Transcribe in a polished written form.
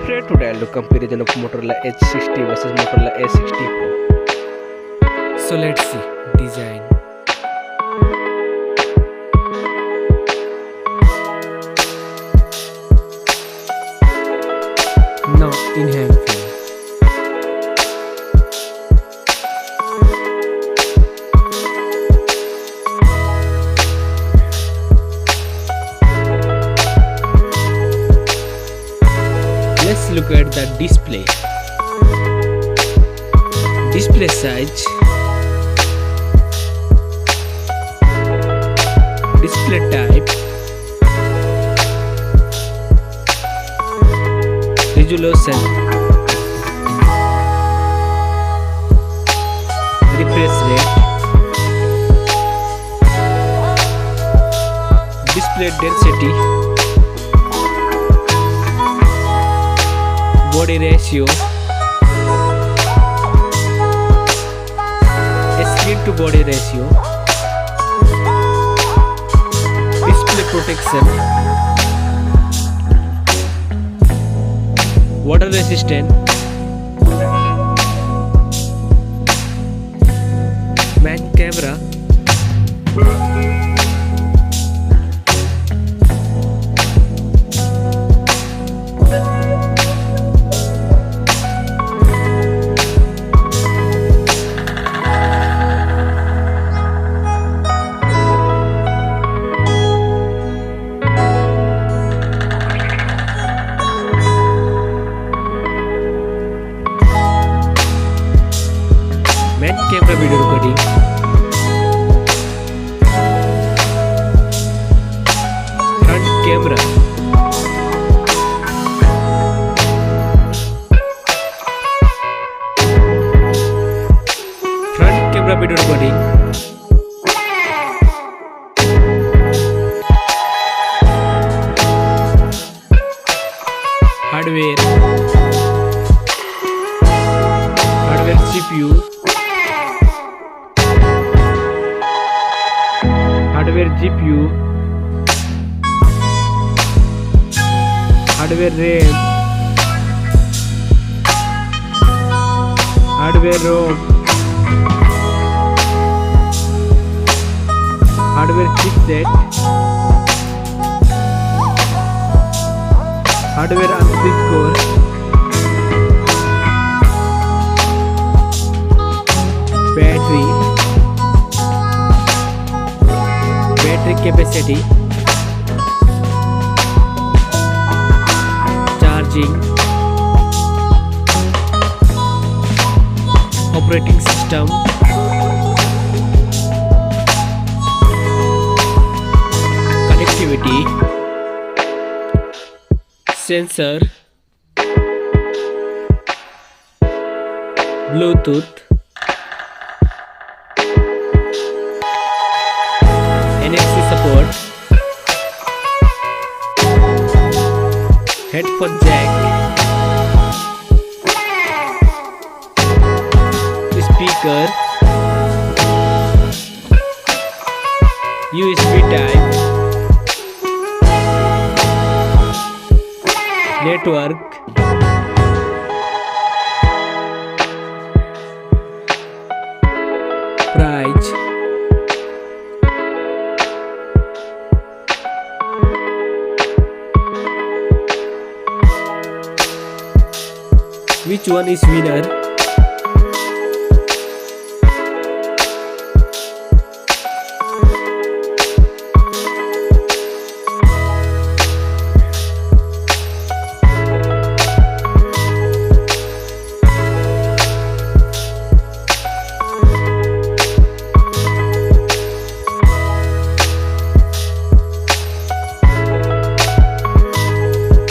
friend, today I'll do comparison of Motorola Edge 60 versus Motorola Edge 60 Pro. So let's see design. Now in hand feel. Let's look at the display. Display size, display type, resolution, refresh rate, display density, body ratio, screen to body ratio, display protection, water resistant, main camera, main camera video recording, front camera, front camera video recording, hardware, CPU, hardware GPU, hardware RAM, hardware ROM, hardware chipset, hardware underscore, battery capacity, charging, operating system, connectivity, sensor, Bluetooth, NFC support, headphone jack, speaker, USB type, network, price, which one is winner?